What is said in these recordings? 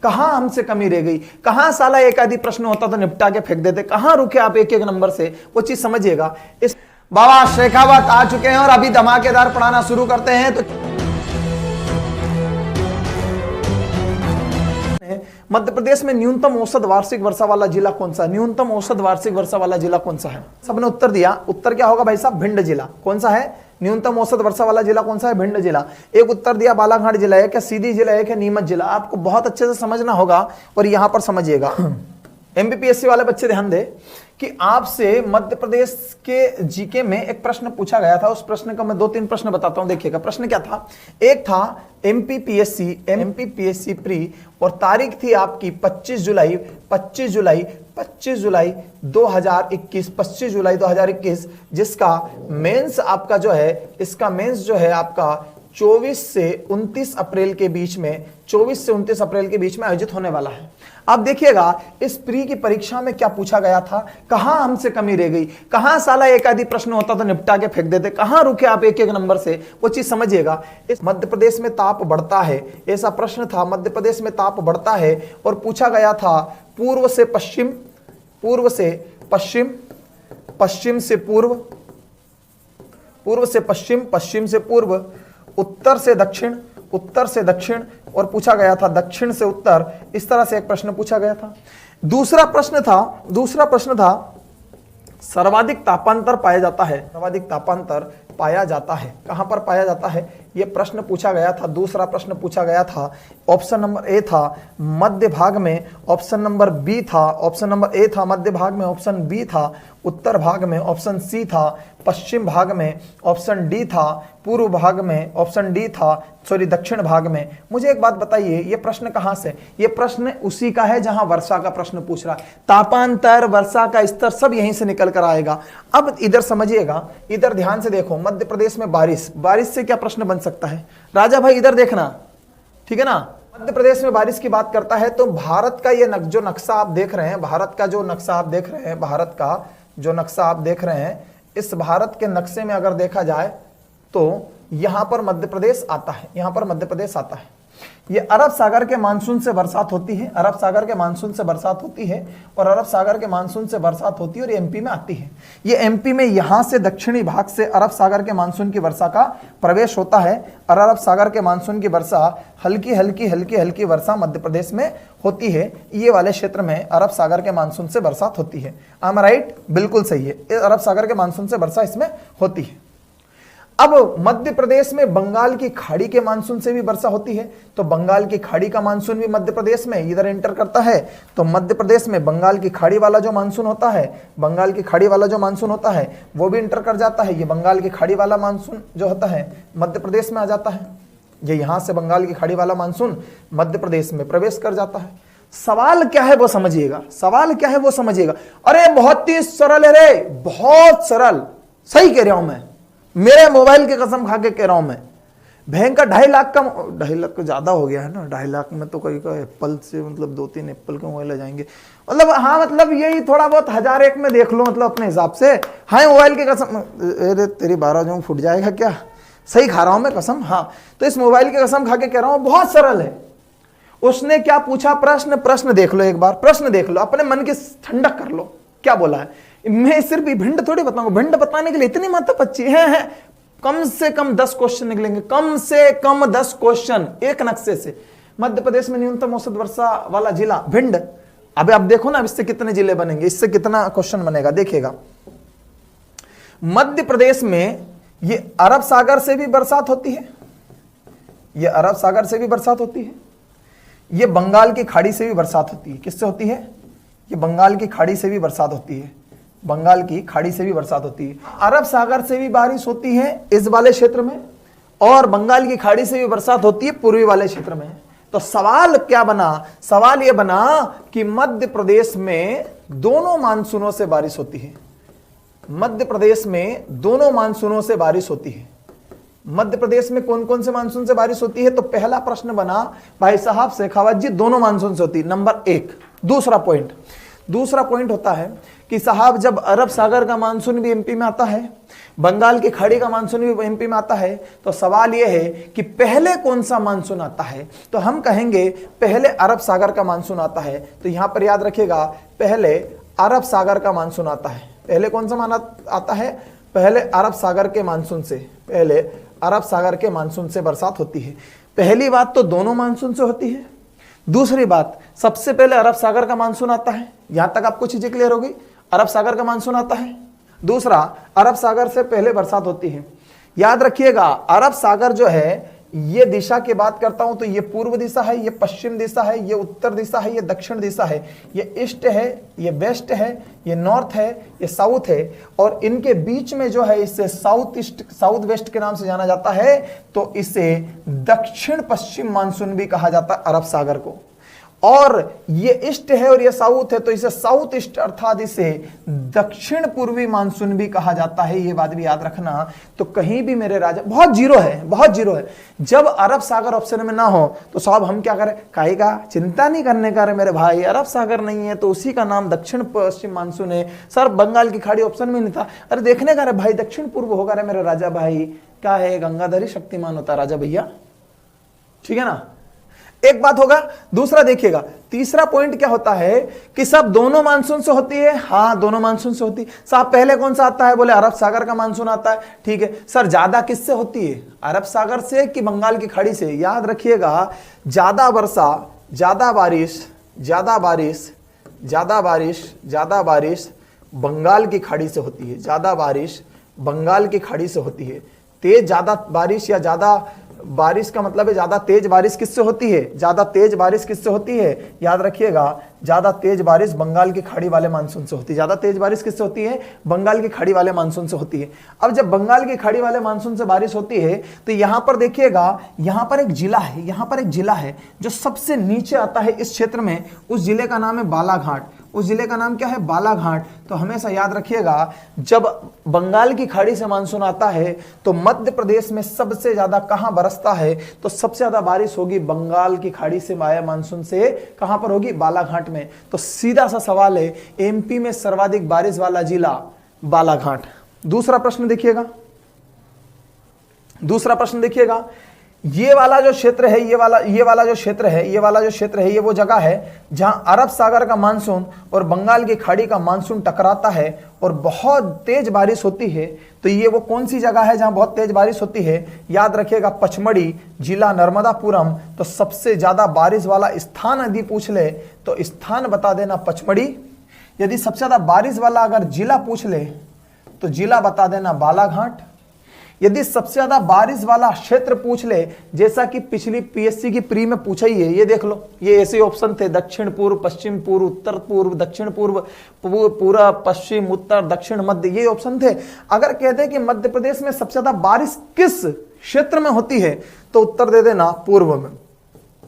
कहां हमसे कमी रह गई, कहां साला एक आदि प्रश्न होता तो निपटा के फेंक देते, कहां रुके आप एक एक नंबर से, वो चीज समझिएगा। इस बाबा शेखावत आ चुके हैं और अभी धमाकेदार पढ़ाना शुरू करते हैं। तो मध्य प्रदेश में न्यूनतम औसत वार्षिक वर्षा वाला जिला कौन सा है? न्यूनतम औसत वार्षिक वर्षा वाला जिला कौन सा है? सबने उत्तर दिया। उत्तर क्या होगा भाई साहब? भिंड जिला। कौन सा है? न्यूनतम औसत वर्षा वाला जिला कौन सा है? भिंड जिला। एक उत्तर दिया बालाघाट जिला है, क्या सीधी जिला है, क्या नीमच जिला। आपको बहुत अच्छे से समझना होगा और यहां पर समझिएगा। एमपीपीएससी वाले बच्चे ध्यान दे कि आपसे मध्य प्रदेश के जीके में एक प्रश्न पूछा गया था। उस प्रश्न का मैं 2-3 प्रश्न बताता हूं, देखिएगा। प्रश्न क्या था? एक था एमपीपीएससी प्री और तारीख थी आपकी 25 जुलाई 2021, जिसका मेंस आपका जो है, इसका मेंस जो है आपका 24 से 29 अप्रैल के बीच में, 24 से 29 अप्रैल के बीच में आयोजित होने वाला है। अब देखिएगा इस प्री की परीक्षा में क्या पूछा गया था, कहां हमसे कमी रह गई, कहां साला एक आदि प्रश्न होता तो निपटा के फेंक देते, कहां रुके आप एक एक नंबर से, वो चीज समझिएगा। इस मध्य प्रदेश में ताप बढ़ता है, ऐसा प्रश्न था। मध्य प्रदेश में ताप बढ़ता है और पूछा गया था पूर्व से पश्चिम, पूर्व से पश्चिम, पश्चिम से पूर्व, पूर्व से पश्चिम, पश्चिम से पूर्व, उत्तर से दक्षिण, उत्तर से दक्षिण, और पूछा गया था दक्षिण से उत्तर। इस तरह से एक प्रश्न पूछा गया था। दूसरा प्रश्न था सर्वाधिक तापांतर पाया जाता है, सर्वाधिक तापांतर पाया जाता है, कहां पर पाया जाता है, यह प्रश्न पूछा गया था। दूसरा प्रश्न पूछा गया था, ऑप्शन नंबर ए था मध्य भाग में, ऑप्शन नंबर बी था, ऑप्शन नंबर ए था मध्य भाग में, ऑप्शन बी था उत्तर भाग में, ऑप्शन सी था पश्चिम भाग में, ऑप्शन डी था पूर्व भाग में, ऑप्शन डी था दक्षिण भाग में। मुझे एक बात बताइए, ये प्रश्न कहां से? ये प्रश्न उसी का है जहां वर्षा का प्रश्न पूछ रहा है। तापांतर, वर्षा का स्तर सब यहीं से निकल कर आएगा। अब इधर समझिएगा, इधर ध्यान से देखो। मध्य प्रदेश में बारिश, बारिश से क्या प्रश्न बन सकता है? राजा भाई इधर देखना, ठीक है ना। मध्य प्रदेश में बारिश की बात करता है तो भारत का ये जो नक्शा आप देख रहे हैं, भारत का जो नक्शा आप देख रहे हैं, भारत का जो नक्शा आप देख रहे हैं, इस भारत के नक्शे में अगर देखा जाए तो यहां पर मध्य प्रदेश आता है, यहां पर मध्य प्रदेश आता है। ये अरब सागर के मानसून से बरसात होती है, अरब सागर के मानसून से बरसात होती है, और अरब सागर के मानसून से बरसात होती है और एमपी में आती है। ये एमपी में यहां से दक्षिणी भाग से अरब सागर के मानसून की वर्षा का प्रवेश होता है, और अरब सागर के मानसून की वर्षा हल्की हल्की हल्की हल्की वर्षा मध्य प्रदेश में होती है। ये वाले क्षेत्र में अरब सागर के मानसून से बरसात होती है। I am right? बिल्कुल सही है, अरब सागर के मानसून से वर्षा इसमें होती है। अब मध्य प्रदेश में बंगाल की खाड़ी के मानसून से भी वर्षा होती है, तो बंगाल की खाड़ी का मानसून भी मध्य प्रदेश में इधर एंटर करता है। तो मध्य प्रदेश में बंगाल की खाड़ी वाला जो मानसून होता है, बंगाल की खाड़ी वाला जो मानसून होता है वो भी एंटर कर जाता है। ये बंगाल की खाड़ी वाला मानसून जो होता है मध्य प्रदेश में आ जाता है। ये यहां से बंगाल की खाड़ी वाला मानसून मध्य प्रदेश में प्रवेश कर जाता है। सवाल क्या है वो समझिएगा, सवाल क्या है वो समझिएगा। अरे बहुत ही सरल है रे, बहुत सरल, सही कह रहा हूं मैं, मेरे मोबाइल की कसम खा के कह रहा हूं मैं। भयंकर 2.5 लाख का, 2.5 लाख तो ज्यादा हो गया है ना, 2.5 लाख में तो कोई का एप्पल से मतलब 2-3 एप्पल के मोबाइल आ जाएंगे। मतलब हाँ, मतलब यही थोड़ा बहुत 1001 में देख लो, मतलब अपने हिसाब से। हाँ मोबाइल की कसम, अरे तेरी 12 जो फुट जाएगा क्या, सही खा रहा हूं मैं कसम। हाँ तो इस मोबाइल की कसम खा के कह रहा हूं, बहुत सरल है। उसने क्या पूछा प्रश्न, प्रश्न देख लो एक बार, प्रश्न देख लो, अपने मन की ठंडक कर लो। क्या बोला है? मैं सिर्फ भिंड थोड़ी बताऊंगा, भिंड बताने के लिए इतनी माता पच्ची है। कम से कम 10 क्वेश्चन निकलेंगे, कम से कम 10 क्वेश्चन एक नक्शे से। मध्य प्रदेश में न्यूनतम औसत वर्षा वाला जिला भिंड। अबे आप देखो ना, अब इससे कितने जिले बनेंगे, इससे कितना क्वेश्चन बनेगा, देखिएगा। मध्य प्रदेश में ये अरब सागर से भी बरसात होती है, ये अरब सागर से भी बरसात होती है, ये बंगाल की खाड़ी से भी बरसात होती है। किससे होती है? ये बंगाल की खाड़ी से भी बरसात होती है, बंगाल की खाड़ी से भी बरसात होती है। अरब सागर से भी बारिश होती है इस वाले क्षेत्र में, और बंगाल की खाड़ी से भी बरसात होती है पूर्वी वाले क्षेत्र में। तो सवाल क्या बना? सवाल यह बना कि मध्य प्रदेश में दोनों मानसूनों से बारिश होती है, मध्य प्रदेश में दोनों मानसूनों से बारिश होती है। मध्य प्रदेश में कौन कौन से मानसून से बारिश होती है? तो पहला प्रश्न बना भाई साहब शेखावत जी, दोनों मानसून से होती है, नंबर 1। दूसरा पॉइंट होता है कि साहब जब अरब सागर का मानसून भी एमपी में आता है, बंगाल की खाड़ी का मानसून भी एमपी में आता है, तो सवाल यह है कि पहले कौन सा मानसून आता है? तो हम कहेंगे पहले अरब सागर का मानसून आता है। तो यहां पर याद रखिएगा, पहले अरब सागर का मानसून आता है। पहले कौन सा माना आता है? पहले अरब सागर के मानसून से, पहले अरब सागर के मानसून से बरसात होती है। पहली बात तो दोनों मानसून से होती है। दूसरी बात, सबसे पहले अरब सागर का मानसून आता है। यहां तक आपको चीजें क्लियर होगी, अरब सागर का मानसून आता है। दूसरा, अरब सागर से पहले बरसात होती है। याद रखिएगा, अरब सागर जो है, ये दिशा की बात करता हूं तो ये पूर्व दिशा है, ये पश्चिम दिशा है, ये उत्तर दिशा है, ये दक्षिण दिशा है, ये ईस्ट है, ये वेस्ट है, ये नॉर्थ है, ये साउथ है, और इनके बीच में जो है इसे साउथ ईस्ट, साउथ वेस्ट के नाम से जाना जाता है। तो इसे दक्षिण पश्चिम मानसून भी कहा जाता है अरब सागर को। और ये ईस्ट है और ये साउथ है, तो इसे साउथ ईस्ट अर्थात इसे दक्षिण पूर्वी मानसून भी कहा जाता है। ये बात भी याद रखना। तो कहीं भी मेरे राजा, बहुत जीरो है, बहुत जीरो है। जब अरब सागर ऑप्शन में ना हो तो साहब हम क्या करें? काहे का चिंता नहीं करने का रे मेरे भाई, अरब सागर नहीं है तो उसी का नाम दक्षिण पश्चिम मानसून है। सर बंगाल की खाड़ी ऑप्शन में नहीं था, अरे देखने का रे भाई, दक्षिण पूर्व होगा रे मेरे राजा भाई। क्या है? गंगाधरी शक्तिमान होता राजा भैया, ठीक है ना। एक बात होगा। दूसरा देखिएगा, तीसरा पॉइंट क्या होता है कि सब दोनों मानसून से होती है। हाँ, दोनों मानसून से होती है। साहब पहले कौन सा आता है? बोले अरब सागर का मानसून आता है। ठीक है सर, ज्यादा किससे होती है? अरब सागर से कि बंगाल की खाड़ी से? याद रखिएगा, ज्यादा वर्षा, ज्यादा बारिश, ज्यादा बारिश, ज्यादा बारिश, ज्यादा बारिश बंगाल की खाड़ी से होती है। ज्यादा बारिश बंगाल की खाड़ी से होती है। तेज ज्यादा बारिश या ज्यादा बारिश का मतलब है ज्यादा तेज बारिश किससे होती है? ज्यादा तेज बारिश किससे होती है? याद रखिएगा, ज्यादा तेज बारिश बंगाल की खाड़ी वाले मानसून से होती है। ज्यादा तेज बारिश किससे होती है? बंगाल की खाड़ी वाले मानसून से होती है। अब जब बंगाल की खाड़ी वाले मानसून से बारिश होती है तो यहां पर देखिएगा, यहां पर एक जिला है, यहां पर एक जिला है जो सबसे नीचे आता है इस क्षेत्र में। उस जिले का नाम है बालाघाट। उस जिले का नाम क्या है? बालाघाट। तो हमेशा याद रखिएगा, जब बंगाल की खाड़ी से मानसून आता है तो मध्य प्रदेश में सबसे ज्यादा कहां बरसता है? तो सबसे ज्यादा बारिश होगी बंगाल की खाड़ी से आया मानसून से। कहां पर होगी? बालाघाट में। तो सीधा सा सवाल है, एमपी में सर्वाधिक बारिश वाला जिला बालाघाट। दूसरा प्रश्न देखिएगा, दूसरा प्रश्न देखिएगा, ये वाला जो क्षेत्र है, ये वाला जो क्षेत्र है, ये वाला जो क्षेत्र है, ये वो जगह है जहां अरब सागर का मानसून और बंगाल की खाड़ी का मानसून टकराता है और बहुत तेज बारिश होती है। तो ये वो कौन सी जगह है जहां बहुत तेज बारिश होती है? याद रखिएगा, पचमढ़ी, जिला नर्मदापुरम। तो सबसे ज्यादा बारिश वाला स्थान यदि पूछ ले तो स्थान बता देना पचमढ़ी। यदि सबसे ज्यादा बारिश वाला अगर जिला पूछ ले तो जिला बता देना बालाघाट। यदि सबसे ज्यादा बारिश वाला क्षेत्र पूछ ले, जैसा कि पिछली पीएससी की प्री में पूछा ही है, ये देख लो, ये ऐसे ऑप्शन थे, दक्षिण पूर्व, पश्चिम पूर्व, उत्तर पूर्व, दक्षिण पूर्व, पूरा पश्चिम, उत्तर, दक्षिण, मध्य, ये ऑप्शन थे। अगर कहते हैं कि मध्य प्रदेश में सबसे ज्यादा बारिश किस क्षेत्र में होती है तो उत्तर दे देना पूर्व में।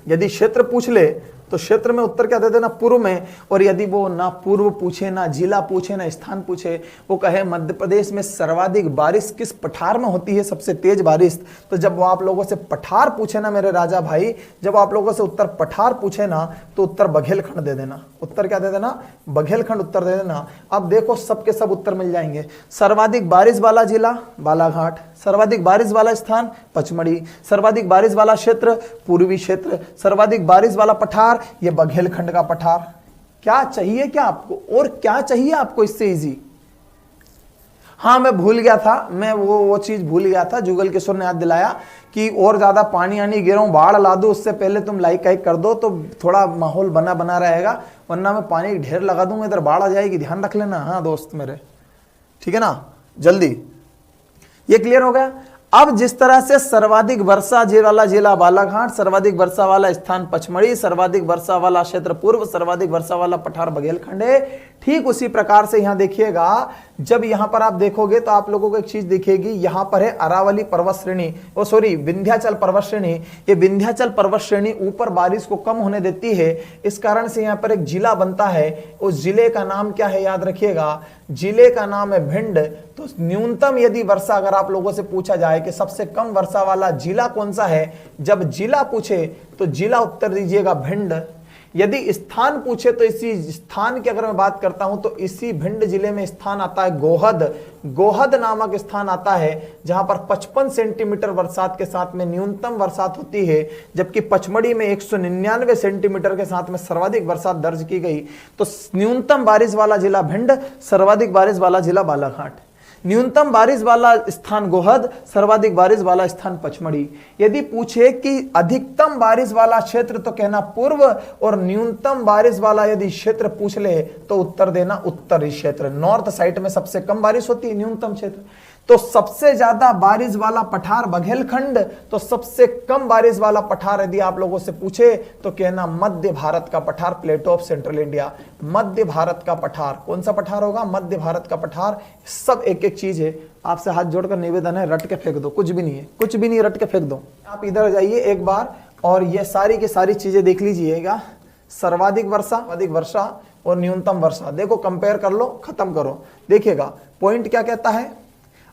यदि क्षेत्र पूछ ले तो क्षेत्र में उत्तर क्या दे देना? पूर्व में। और यदि वो ना पूर्व पूछे, ना जिला पूछे, ना स्थान पूछे, वो कहे मध्य प्रदेश में सर्वाधिक बारिश किस पठार में होती है, सबसे तेज बारिश, तो जब वो आप लोगों से पठार पूछे ना मेरे राजा भाई, जब आप लोगों से उत्तर पठार पूछे ना तो उत्तर बघेलखंड दे देना। उत्तर क्या दे देना? बघेलखंड उत्तर दे देना। अब देखो सबके सब उत्तर मिल जाएंगे। सर्वाधिक बारिश वाला जिला बालाघाट, सर्वाधिक बारिश वाला स्थान पचमढ़ी, सर्वाधिक बारिश वाला क्षेत्र पूर्वी क्षेत्र, सर्वाधिक बारिश वाला पठार ये बघेलखंड का पठार। क्या चाहिए क्या आपको? और क्या चाहिए आपको इससे इजी? हाँ, मैं भूल गया था, मैं वो चीज भूल गया था, जुगल किशोर ने याद दिलाया कि और ज्यादा पानी आनी गिरो, बाढ़ ला दो, उससे पहले तुम लाइक कर दो तो थोड़ा माहौल बना रहेगा, वरना मैं पानी ढेर लगा दूंगा, इधर बाढ़ आ जाएगी, ध्यान रख लेना। हाँ दोस्त मेरे, ठीक है ना, जल्दी। ये क्लियर हो गया। अब जिस तरह से सर्वाधिक वर्षा वाला जिला बालाघाट, सर्वाधिक वर्षा वाला स्थान पचमढ़ी, सर्वाधिक वर्षा वाला क्षेत्र पूर्व, सर्वाधिक वर्षा वाला पठार बघेलखंड है, ठीक उसी प्रकार से यहां देखिएगा, जब यहां पर आप देखोगे तो आप लोगों को एक चीज दिखेगी, यहां पर है अरावली पर्वत श्रेणी, विंध्याचल पर्वत श्रेणी। ये विंध्याचल पर्वत श्रेणी ऊपर बारिश को कम होने देती है, इस कारण से यहां पर एक जिला बनता है। उस जिले का नाम क्या है? याद रखिएगा, जिले का नाम है भिंड। तो न्यूनतम यदि वर्षा अगर आप लोगों से पूछा जाए कि सबसे कम वर्षा वाला जिला कौन सा है, जब जिला पूछे तो जिला उत्तर दीजिएगा भिंड। यदि स्थान पूछे तो इसी स्थान की अगर मैं बात करता हूं तो इसी भिंड जिले में स्थान आता है गोहद। गोहद नामक स्थान आता है जहां पर 55 सेंटीमीटर बरसात के साथ में न्यूनतम बरसात होती है, जबकि पचमढ़ी में 199 सेंटीमीटर के साथ में सर्वाधिक बरसात दर्ज की गई। तो न्यूनतम बारिश वाला जिला भिंड, सर्वाधिक बारिश वाला जिला बालाघाट। न्यूनतम बारिश वाला स्थान गोहद, सर्वाधिक बारिश वाला स्थान पचमढ़ी। यदि पूछे कि अधिकतम बारिश वाला क्षेत्र तो कहना पूर्व, और न्यूनतम बारिश वाला यदि क्षेत्र पूछ ले तो उत्तर देना उत्तरी क्षेत्र। नॉर्थ साइड में सबसे कम बारिश होती है, न्यूनतम क्षेत्र। तो सबसे ज्यादा बारिश वाला पठार बघेलखंड, तो सबसे कम बारिश वाला पठार यदि आप लोगों से पूछे तो कहना मध्य भारत का पठार, प्लेटो ऑफ सेंट्रल इंडिया। मध्य भारत का पठार, कौन सा पठार होगा? मध्य भारत का पठार। सब एक एक चीज है, आपसे हाथ जोड़कर निवेदन है, रट के फेंक दो, कुछ भी नहीं है, कुछ भी नहीं, रट के फेंक दो। आप इधर जाइए एक बार और ये सारी की सारी चीजें देख लीजिएगा। सर्वाधिक वर्षा, अधिक वर्षा और न्यूनतम वर्षा, देखो कंपेयर कर लो, खत्म करो। देखिएगा पॉइंट क्या कहता है,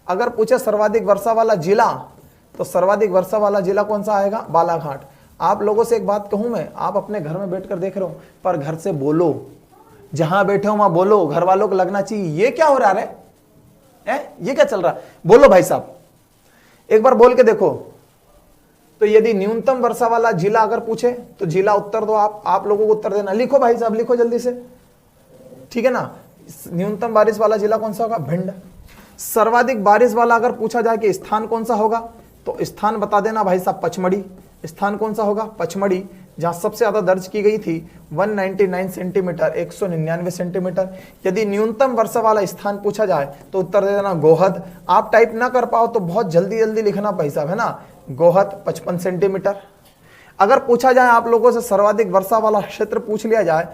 अगर पूछे सर्वाधिक वर्षा वाला जिला तो सर्वाधिक वर्षा वाला जिला कौन सा आएगा? बालाघाट। आप लोगों से एक बात कहूं मैं, आप अपने घर में बैठकर देख रहे हो पर घर से बोलो, जहां बैठे हो वहां बोलो, घर वालों को लगना चाहिए ये क्या हो रहा है, ये क्या चल रहा है, बोलो भाई साहब, एक बार बोल के देखो। तो यदि न्यूनतम वर्षा वाला जिला अगर पूछे तो जिला उत्तर दो, आप लोगों को उत्तर देना। लिखो भाई साहब, लिखो जल्दी से, ठीक है ना। न्यूनतम बारिश वाला जिला कौन सा होगा? भिंड। सर्वाधिक बारिश वाला अगर पूछा जाए कि स्थान कौन सा होगा तो स्थान बता देना भाई साहब पचमढ़ी। स्थान कौन सा होगा? पचमढ़ी, जहां सबसे ज्यादा दर्ज की गई थी 199 सेंटीमीटर, 199 सेंटीमीटर। यदि न्यूनतम वर्षा वाला स्थान पूछा जाए तो उत्तर दे देना गोहद। आप टाइप ना कर पाओ तो बहुत जल्दी जल्दी लिखना भाई साहब, है ना। गोहद 55 सेंटीमीटर। अगर पूछा जाए आप लोगों से सर्वाधिक वर्षा वाला क्षेत्र पूछ लिया जाए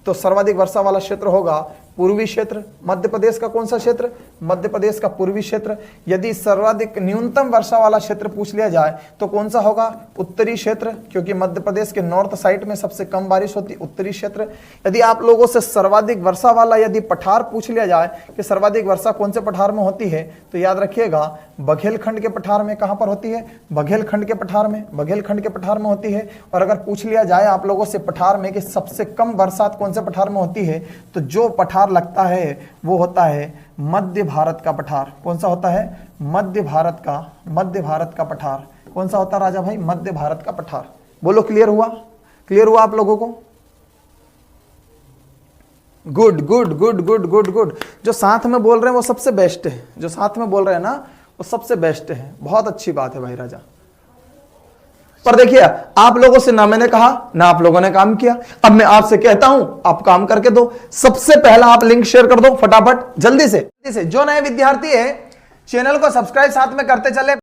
तो सर्वाधिक वर्षा वाला क्षेत्र होगा पूर्वी क्षेत्र। मध्य प्रदेश का कौन सा क्षेत्र? मध्य प्रदेश का पूर्वी क्षेत्र। यदि सर्वाधिक न्यूनतम वर्षा वाला क्षेत्र पूछ लिया जाए तो कौन सा होगा? उत्तरी क्षेत्र, क्योंकि मध्य प्रदेश के नॉर्थ साइड में सबसे कम बारिश होती, उत्तरी क्षेत्र। यदि आप लोगों से सर्वाधिक वर्षा वाला यदि पठार पूछ लिया जाए कि सर्वाधिक वर्षा कौन से पठार में होती है तो याद रखिएगा बघेलखंड के पठार में। कहां पर होती है? बघेलखंड के पठार में, बघेलखंड के पठार में होती है। और अगर पूछ लिया जाए आप लोगों से पठार में कि सबसे कम बरसात कौन से पठार में होती है तो जो पठार लगता है वो होता है मध्य भारत का पठार। कौन सा होता है? मध्य भारत का पठार। कौन सा होता है राजा भाई? मध्य भारत का पठार। बोलो क्लियर हुआ? क्लियर हुआ आप लोगों को? Good good good good good good. जो साथ में बोल रहे हैं वो सबसे बेस्ट है, जो साथ में बोल रहे हैं ना वो सबसे बेस्ट है। बहुत अच्छी बात है भाई राजा। पर देखिए आप लोगों से ना मैंने कहा ना आप लोगों ने काम किया। अब मैं आपसे कहता हूं आप काम करके दो। सबसे पहला आप लिंक शेयर कर दो फटाफट, जल्दी से। जो नए विद्यार्थी है चैनल को सब्सक्राइब साथ में करते चले।